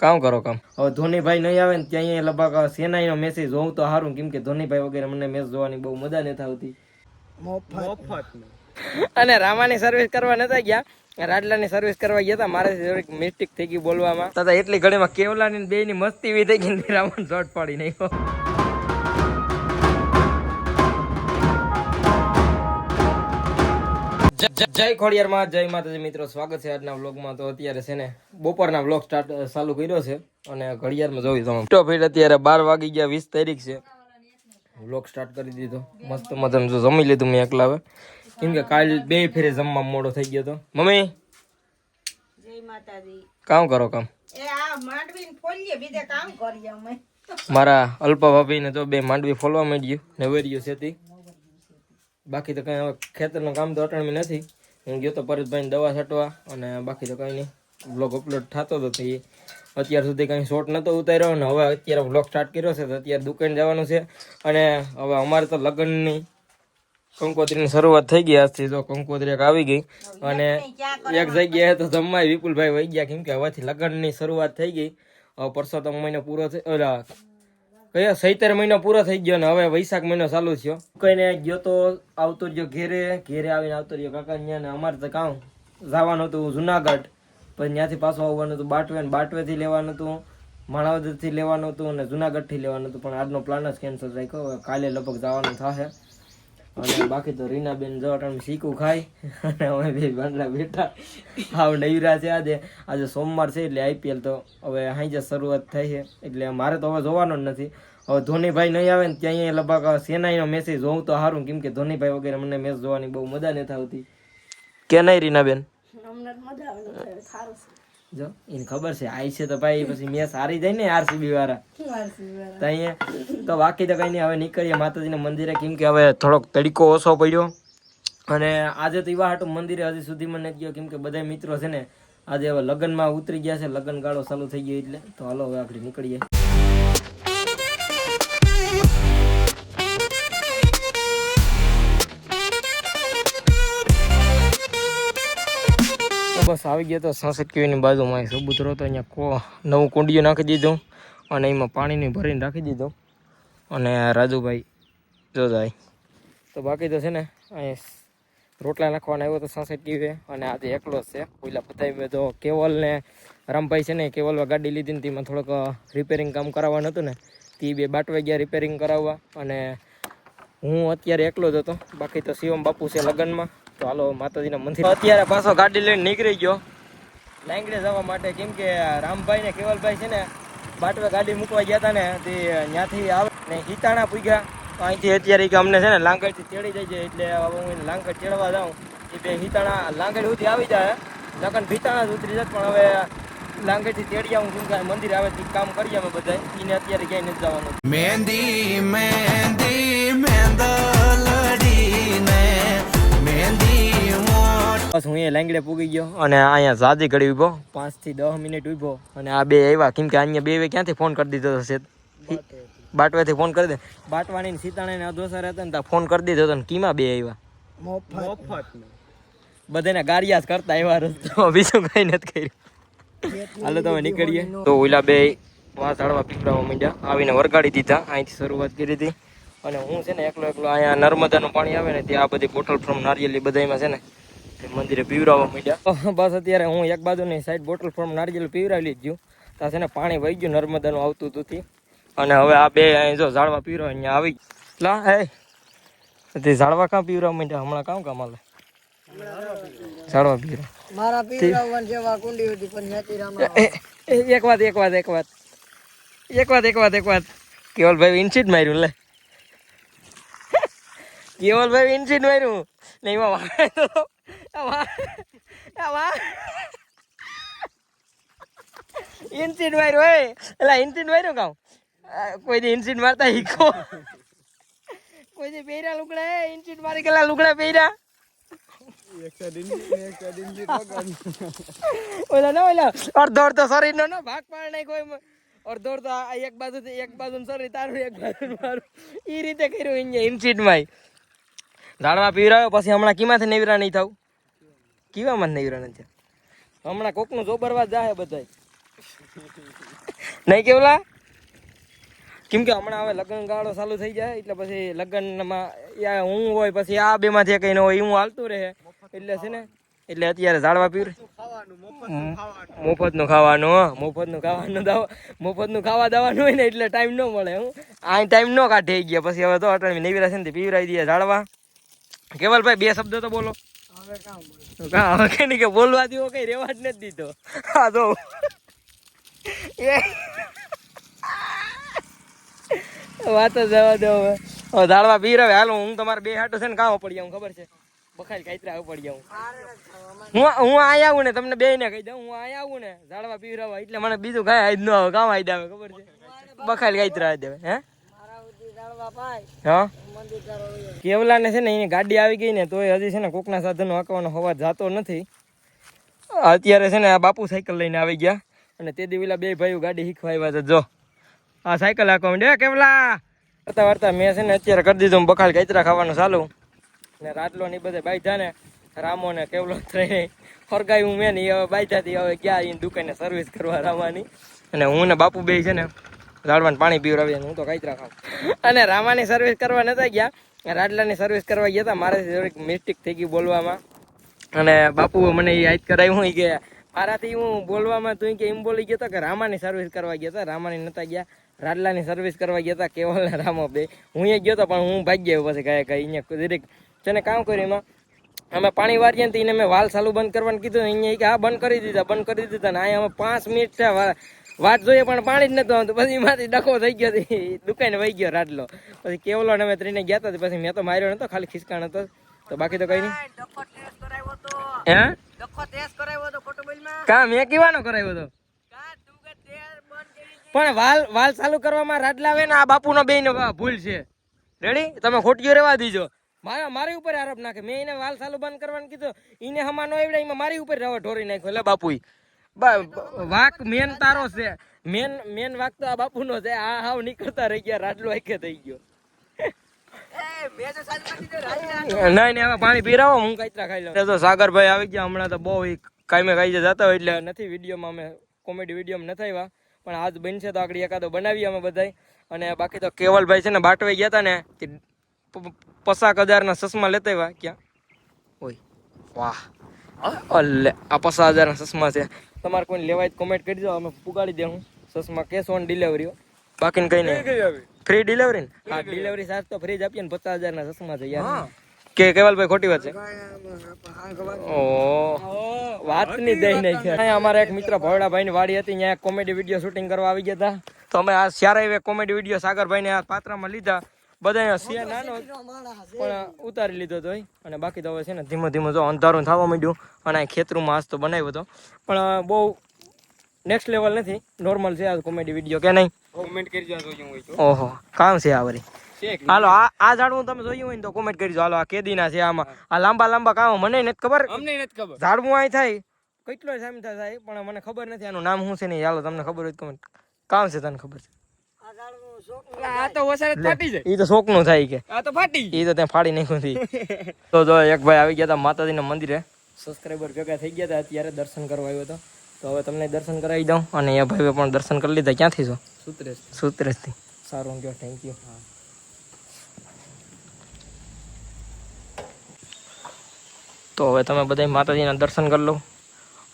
કામ કરો કામ. હવે ધોનીભાઈ નહીં આવે ને ત્યાં લગભગ સેનાઈનો મેસેજ જોઉં તો સારું, કેમ કે ધોનીભાઈ વગેરે મને મેચ જોવાની બહુ મજા નથી આવતી. અને રામાની સર્વિસ કરવા નતા ગયા, રાજલાની સર્વિસ કરવા ગયા હતા. મારે થોડીક મિસ્ટેક થઈ ગઈ બોલવામાં. તથા એટલી ઘડીમાં કેવલાની બે ની મસ્તી એવી થઈ ગઈ, રાવણ શોટ પાડી નાખ્યો. જય ખોડિયારમાં, જય માતાજી મિત્રો, સ્વાગત છે આજના વ્લોગમાં. તો અત્યારે છે ને બપોરના વ્લોગ ચાલુ કર્યો છે અને ઘડિયાળમાં જોયું તમે ફીટ અત્યારે 12 વાગી ગયા, 20 તારીખ છે. વ્લોગ સ્ટાર્ટ કરી દીધો મસ્ત મજાનું. જો જમી લીધું મેં એકલા, હવે કેમ કે કાલ બે ફેરે જમવા મોડો થઈ ગયો તો. મમ્મી જય માતાજી. કામ કરો કામ. મારા અલ્પા ભાભી ને તો બે માંડવી ફોલવા માંડ્યું ને વેર્યું છે. બાકી તો કઈ હવે ખેતરનું કામ તો અટાણમી નથી. હું ગયો તો પરેશભાઈને દવા છાંટવા, અને બાકી તો કઈ નહીં. વ્લોગ અપલોડ થતો હતો એ અત્યાર સુધી કઈ શોર્ટ નતો ઉતાર્યો, અને હવે અત્યારે વ્લોગ સ્ટાર્ટ કર્યો છે. તો અત્યારે દુકાન જવાનું છે, અને હવે અમારે તો લગ્નની કંકોત્રીની શરૂઆત થઈ ગઈ. આજથી તો કંકોત્રી એક આવી ગઈ, અને એક જગ્યાએ તો જમવા વિપુલભાઈ વહી ગયા, કેમ કે હવેથી લગ્નની શરૂઆત થઈ ગઈ. હવે પરસોત્તમ મહિનો પૂરો થઈ, કયા 17 મહિનો પૂરો થઈ ગયો, ને હવે વૈશાખ મહિનો ચાલુ થયો. કઈને ગયો તો આવતો રહ્યો ઘેરે આવીને આવતો રહ્યો કાકા ત્યાં. ને અમારે તો કામ જવાનું હતું જુનાગઢ, પછી ત્યાંથી પાછું આવવાનું હતું બાટવે, બાટવેથી લેવાનું હતું, માણાવદરથી લેવાનું હતું, અને જુનાગઢથી લેવાનું હતું. પણ આજનો પ્લાન જ કેન્સલ રાખ્યો. કાલે લગભગ જવાનું થશે. અને બાકી તો રીનાબેન જો ટાઈમ શીખું ખાય, અને અમે બે બાંધડા બેઠા હાવ નૈરા છે. આજે સોમવાર છે એટલે IPL તો હવે હાઈ શરૂઆત થઈ છે, એટલે મારે તો હવે જોવાનો જ નથી. હવે ધોનીભાઈ નહીં આવે ને ત્યાં લગભગ સેનાઈનો મેસેજ જોઉં તો સારું, કેમ કે ધોનીભાઈ વગેરે મને મેચ જોવાની બહુ મજા નથી આવતી. કે નહીં રીનાબેન? જો એને ખબર છે આઈ છે તો ભાઈ પછી મેચ હારી જાય ને RCB વાળા તો અહીંયા. તો બાકી તો કઈ નહીં, હવે નીકળીએ માતાજીના મંદિરે, કેમ કે હવે થોડોક તડકો ઓછો પડ્યો. અને આજે તો એવા હાટું મંદિરે હજી સુધીમાં નથી ગયો, કેમ કે બધા મિત્રો છે ને આજે હવે લગ્નમાં ઉતરી ગયા છે, લગ્ન ગાળો ચાલુ થઈ ગયો. એટલે તો હાલો હવે આપણે નીકળીએ. બસ આવી ગયા. તો સનસેટ કેવીની બાજુમાં સબૂતરો તો અહીંયા નવું કુંડિયું નાખી દીધું, અને એમાં પાણીની ભરીને રાખી દીધું. અને રાજુભાઈ જો જાય. તો બાકી તો છે ને અહીંયા રોટલા નાખવાના આવ્યો તો સનસેટ કેવી, અને આજે એકલો જ છે. પહેલાં બધા તો કેવલ ને રામભાઈ છે ને, કેવલમાં ગાડી લીધી ને તેમાં થોડોક રિપેરિંગ કામ કરાવવાનું હતું ને, તે બે બાટવા ગયા રિપેરિંગ કરાવવા. અને હું અત્યારે એકલો જ હતો. બાકી તો શિવમ બાપુ છે લગ્નમાં. તો હાલો માતાજીના મંદિર. અત્યારે પાછો ગાડી લઈને નીકળી ગયો લાંગડે જવા માટે, કેમ કે રામભાઈ ને કેવલભાઈ છે ને બાટવે ગાડી મૂકવા ગયા હતા ને, તે ત્યાંથી આવે ને હિતાણા પૂગ્યા. અહીંથી અત્યારે કે અમને છે ને લાંગડથી તેડી જાય છે, એટલે હું લાંગડ તેડવા જાઉં. એ બે હિતાણા લાંગડ સુધી આવી જાય, લગન ભીતાણા જ ઉતરી જાય. પણ હવે લાંગડથી તેડી આવું, કેમ કે મંદિર આવે તે કામ કરીએ અમે બધા. એને અત્યારે ક્યાંય નથી જવાનું. મહેંદી મહેંદી મેંદલડીને બસ હું અહીંયા લાંગડે પૂગી ગયો, અને અહીંયા ઝાદી ઘડી ઉભો 5 થી 10 મિનિટ ઉભો. અને આ બે આવ્યા, કેમ કે અહીંયા બે ક્યાંથી ફોન કરી દીધો હશે, બાટવાથી ફોન કરી દે. બાટવાની સીતાણે અધોસર હતા ને ત્યાં ફોન કરી દીધો હતો ને કીમાં બે આવ્યા મફત બધાને ગારિયા જ કરતા આવ્યા. રસ્તો બીજું કઈ નથી કર્યું. હાલો તમે નીકળીએ. તો ઓલા બે વાસ હળવા પીપળાવા માંડ્યા, આવીને વરગાડી દીધા. અહીંથી શરૂઆત કરી હતી. અને હું છે ને એકલો અહીંયા નર્મદાનું પાણી આવે ને ત્યાં આ બધી બોટલ ફ્રોમ નારિયેલી બધામાં છે ને મંદિરે પીવરાવવા માંડ્યા. બસ અત્યારે હું એક બાજુની સાઈડ બોટલ ફ્રોમ નારિયેલ પીવરાવી લીધું. ત્યાં છે ને પાણી વહી ગયું નર્મદાનું આવતું હતું. અને હવે આ બે અહીં જો ઝાડવા પીવરાવ અહીંયા આવી લા હે તે ઝાડવા કાં પીવરાવવા માંડ્યા હમણાં કામ હાલે ઝાડવા પીવરાવ મારા પીવરાવવાની જેવા કુંડી હતી પણ નથી રામા. એક વાત કેવલભાઈ ઇન્સિડ માર્યું. લે કેવલભાઈ ઇન્સિડ માર્યું ને એમાં ઇન્સિડ માર્યું હોય એટલે ઇન્સિડ માર્યું કામ કોઈ ઇન્સિડ મારતા હીખો કોઈ પહેર્યા લુગડા ઇન્સિડ મારી ગયેલા લુગડા પહેર્યા અડધો અડધો શરીર નો ના ભાગ પાડ નહીં કોઈ અડધો અડધો એક બાજુ શરીર તારું એક બાજુ મારું એ રીતે કર્યું અહીંયા ઇન્સિડ માં ઝાડવા પીવરાયો. પછી હમણાં કીમાંથી નેવરા નહીં થાવ, કીવામાં જ નેવરા નથી. હમણાં કોકનું જોબરવા જાહે બધા નહીં કેવલા? કેમ કે હમણાં હવે લગ્ન ગાળો ચાલુ થઈ જાય એટલે પછી લગ્નમાં હું હોય પછી આ બે માંથી કઈ ન હોય હું હાલતું રહે એટલે છે ને એટલે અત્યારે ઝાડવા પીવરે મફતનું ખાવાનું મફતનું ખાવા દાવાનું હોય ને એટલે ટાઈમ ન મળે. હું આ ટાઈમ ન કાઢે ગયા પછી હવે તો અટાણી નવી રાશે ને પીવરાઈ દઈએ ઝાડવા. કેવલભાઈ બે શબ્દ તો બોલો. હવે કે નહીં કે બોલવા દેવો કઈ રેવા જ નથી દીધો. હા તો વાત જ જવા દો. હવે ઝાડવા પીવરાવે હાલો. હું તમારે બે હાટો છે ને કામ પડી જાઉં ખબર છે બખાઈ કાતરા પડી જાઉં. હું અહીંયા આવું ને તમને બે ને કહી દઉં હું અહીંયા આવું ને ઝાડવા પીવરાવા એટલે મને બીજું કઈ આજ ન આવે કામ આઈ આવે ખબર છે બખાઈ કાતરા દેવે. હે હા કેવલા ને છે ને એની ગાડી આવી ગઈ ને તોય હજી છે ને કોકના સાધનો હાંકવાનો અવાજ જાતો નથી. અત્યારે છે ને આ બાપુ સાયકલ લઈને આવી ગયા અને તે દિવલા બે ભાઈઓ ગાડી શીખવા આવ્યા છે. જો આ સાયકલ હાંકવા માંડ્યા કેવલા કરતા વાર્તા મેં છે ને અત્યારે કરી દીધું બખાડ કાતરા ખાવાનું ચાલુ ને રાટલો ને બધે બાઈધા ને રામો ને કેવલો ત્રણે ફરગાયું મેં ને હવે બાઈધાથી હવે ગયા એની દુકાને સર્વિસ કરવા રામાની અને હું ને બાપુ બે છે ને ઝાડવાને પાણી પીવડાવીએ હું તો કાતરા ખાઉં અને રામાની સર્વિસ કરવા નતા ગયા રાડલાની સર્વિસ કરવા ગયા હતા. મારાથી થોડીક મિસ્ટેક થઈ ગઈ બોલવામાં અને બાપુએ મને એ યાદ કરાવ્યું કે મારાથી હું બોલવામાં તું કે એમ બોલી ગયો હતો કે રામાની સર્વિસ કરવા ગયા હતા. રામાની નતા ગયા રાડલાની સર્વિસ કરવા ગયા હતા કેવલ ને રામો બે. હું એ ગયો હતો પણ હું ભાગી ગયો પછી કઈ અહીંયા દરેક છે ને કામ કર્યું એમાં અમે પાણી વારીએ ને એને મેં વાલ ચાલુ બંધ કરવાનું કીધું અહીંયા કે હા બંધ કરી દીધા ને અહીંયા અમે 5 મિનિટ છે વાત જોઈએ પણ પાણી જ નતું આવતું. પછી એમાંથી ડખો થઈ ગયો દુકાને વહી ગયો રાડલો. પછી કેવલો ને અમે ત્રણે ગયા હતા પછી મેં તો માર્યો નતો ખાલી ખિસકાણ હતો તો બાકી તો કઈ નહીં. કા મેં કેવાનો કરાવ્યો હતો પણ વાલ ચાલુ કરવામાં રાડલા આવે ને આ બાપુનો બે નો ભૂલ છે. રેડી તમે ખોટીઓ રેવા દીજો. મારી ઉપર આરોપ નાખે. મેં એને વાલ ચાલુ બંધ કરવાનું કીધું એને હમા નો આવડે એમાં મારી ઉપર રવા ઢોરી નાખ્યો. એટલે બાપુ વાક મેન તારો છે મેન વાક તો આ બાપુ નો છે. આ હાવ નીકળતા રહી ગયા રાડલો આખે થઈ ગયો. નહીં હવે પાણી પીરાવો હું કાતરા ખાઈ લઉં. તો સાગરભાઈ આવી ગયા હમણાં તો બહુ કાયમે કાઈ જતા હોય એટલે નથી વિડીયોમાં અમે કોમેડી વિડીયોમાં નથી આવ્યા પણ આજ બનશે તો આગળ એકાદો બનાવીએ અમે બધા. અને બાકી તો કેવલભાઈ છે ને બાટવાઈ ગયા હતા ને 50,000 ના ચશ્મા લેતા આવ્યા. ક્યાં ઓય વાહ અલ્લે આ 50,000 ના ચશ્મા છે. તમારે કોઈ લેવાય કોમેન્ટ કરી દો અમે પુગાડી દે. હું ચશ્મા કેશ ઓન ડિલિવરી બાકી કઈ નહીં ફ્રી ડિલિવરી ને. હા ડિલિવરી ચાર્જ તો ફ્રી જ આપીએ ને. 50,000 ના ચશ્મા છે યાર કે કેવલભાઈ ખોટી વાત છે. ઓ વાત ની દઈ નહીં છે. અમારા એક મિત્ર ભવડાભાઈ ની વાડી હતી ત્યાં કોમેડી વિડીયો શૂટિંગ કરવા આવી ગયા હતા તો અમે આ સારા કોમેડી વિડીયો સાગરભાઈ ને આ પાત્રમાં લીધા. બધા છે નાનો પણ ઉતારી લીધો હતો અને બાકી તો હવે છે ને ધીમે ધીમે જો અંધારું થવા માંડ્યું અને ખેતરમાં આજ તો બનાવ્યો હતો પણ બહુ નેક્સ્ટ લેવલ નથી નોર્મલ છે આ કોમેડી વિડીયો કે નહીં. કોમેન્ટ કરજો હોય તો. ઓહો કામ છે આ વરી. હાલો આ ઝાડવું તમે જોયું હોય ને તો કોમેન્ટ કરજો. હાલો આ કેદીના છે આમાં આ લાંબા કામ મને નથી ખબર. અમને નથી ખબર ઝાડવું અહીં થાય કેટલો ટાઈમ થાય પણ મને ખબર નથી આનું નામ શું છે નહીં. હાલો તમને ખબર હોય કોમેન્ટ કામ છે તને ખબર છે. આ તો વસારે ફાટી જાય. ઈ તો શોકનું થાય કે આ તો ફાટી ઈ તો ત્યાં ફાડી નાખ્યું. તો જો એક ભાઈ આવી ગયા હતા માતાજીના મંદિરે સબસ્ક્રાઇબર ભેગા થઈ ગયા હતા અત્યારે દર્શન કરવા આવ્યો હતો તો હવે તમને દર્શન કરાવી દઉં અને એ ભાઈએ પણ દર્શન કરી લીધા. ક્યાંથી છો? સુત્રેશથી. સારું ગયો થેન્ક યુ. તો હવે તમે બધા માતાજીના દર્શન કરી લો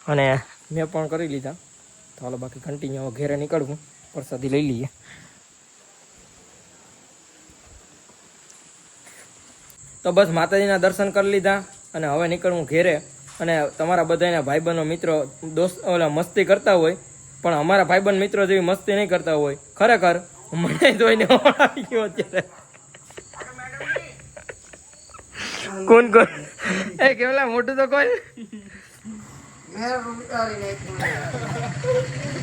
અને મેં પણ કરી લીધા. તો હાલો બાકી કન્ટિન્યુ ઘેરે નીકળવું પ્રસાદી લઈ લઈએ. તો બસ માતાજીના દર્શન કરી લીધા અને હવે નીકળવું ઘેરે. અને તમારા બધાના ભાઈબંધો મિત્રો દોસ્ત ઓલા મસ્તી કરતા હોય પણ અમારા ભાઈબંધ મિત્રો જેવી મસ્તી નહીં કરતા હોય. ખરેખર મને જોઈને આવી ગયો અત્યારે. કોણ એ કેવલા મોટું તો કોઈ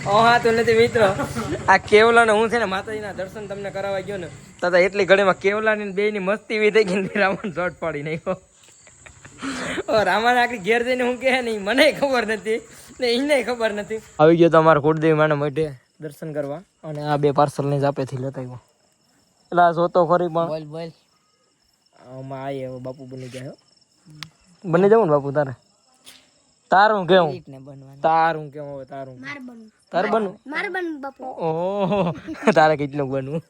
હા તો નથી મિત્રો. આ કેવલા ને હું છે ને માતાજીના દર્શન તમને કરાવવા ગયો ને તથા એટલી ઘડીમાં કેવલા ની બે ની મસ્તી વી થઈ ગઈ. રાવણ શોટ પાડી નાખ્યો. રામાને આખી ઘેર જઈને હું કે નહીં મને ખબર નથી ને એને ખબર નથી. આવી ગયો તો અમારા કુળદેવી માના મઢે દર્શન કરવા અને આ બે પાર્સલ ની જાપેથી લેતા આવ્યો. એટલે આ જોતો ખરી પણ બોલ આમાં આયે બાપુ બની ગયા. બની જવું ને બાપુ તારે તારું કેવું ને બનવાનું તારું કેવું હવે તારું માર બનવું તાર બનવું માર બનવું બાપુ ઓહો તારે કેટલું બનવું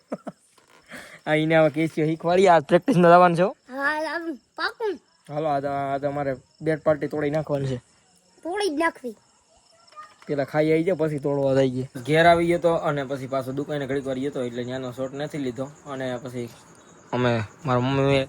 આ એને હવે કેસીઓ શીખવાડી આ પ્રેક્ટિસમાં જવાનું છે હો. હા પાકું હાલો આ તો અમારે બેટ પાર્ટી તોડી નાખવાની છે તોડી જ નાખવી પેલા ખાઈ આવી જાય પછી તોડવા થઈ ગઈ ઘેર આવી ગયો તો અને પછી પાછો દુકાને ઘડીક વાર ગયો તો એટલે ત્યાંનો શોટ નથી લીધો અને પછી અમે મારા મમ્મી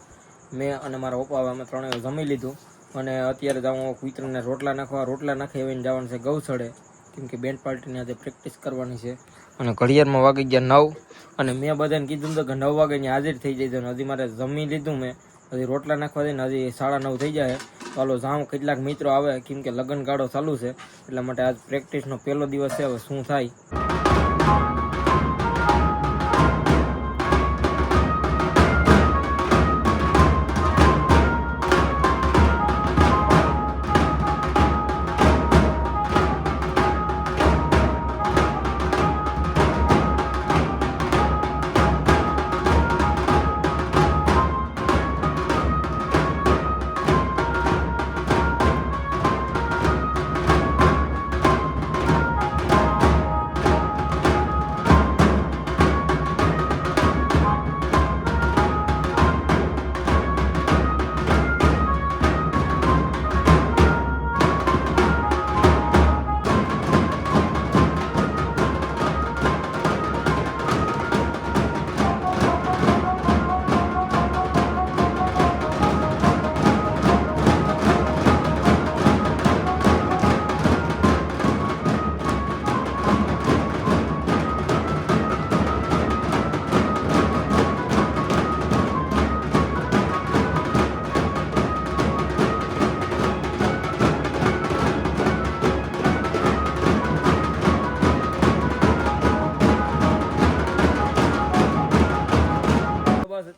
મેં અને મારા પપ્પા અમે ત્રણેય જમી લીધું અને અત્યારે જાઉં કુતરાને રોટલા નાખી આવીને જવાનું છે ગૌસળે કેમ કે બેન્ડ પાર્ટીની આજે પ્રેક્ટિસ કરવાની છે અને ઘડિયાળમાં વાગી ગયા 9 અને મેં બધાને કીધું તો કે 9 વાગે હાજર થઈ જાય અને હજી મારે જમી લીધું મેં હજી રોટલા નાખવા દઈને હજી 9:30 થઈ જાય તો હાલો જાઉં કેટલાક મિત્રો આવે કેમ કે લગ્ન ગાળો ચાલુ છે એટલા માટે આજ પ્રેક્ટિસનો પહેલો દિવસ છે હવે શું થાય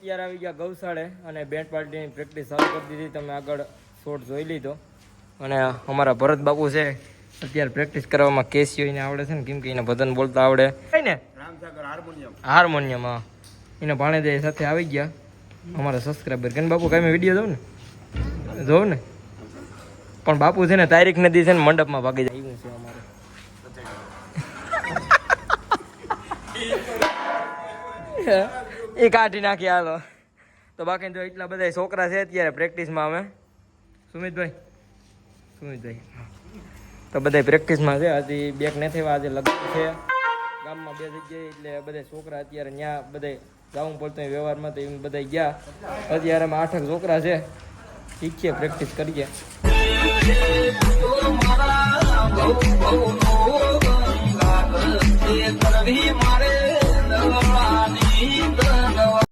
અત્યારે આવી ગયા ગૌશાળે અને બેન્ડ પાર્ટીની પ્રેક્ટિસ ચાલુ કરી દીધી તમે આગળ શોટ જોઈ લીધો અને અમારા ભરત બાપુ છે અત્યારે પ્રેક્ટિસ કરવામાં કેસીઓ એને આવડે છે ને કેમ કે એને ભજન બોલતા આવડે ને હાર્મોનિયમ હા એના ભાણેજ સાથે આવી ગયા અમારા સબસ્ક્રાઈબર કે બાપુ કાંઈ વિડીયો જોઉં ને પણ બાપુ છે ને તારીખ નદી છે ને મંડપમાં ભાગી જાય એવું છે અમારે એ કાઢી નાખી હાલો તો બાકી તો એટલા બધા છોકરા છે અત્યારે પ્રેક્ટિસમાં અમે સુમિતભાઈ તો બધા પ્રેક્ટિસમાં છે હજી બેક નથી આજે લગ્ન છે ગામમાં 2 જગ્યાએ એટલે બધા છોકરા અત્યારે ત્યાં બધા જવું પડતું વ્યવહારમાં તો એમ બધા ગયા અત્યારે અમે 8 છોકરા છે શીખીએ પ્રેક્ટિસ કરીએ કરવી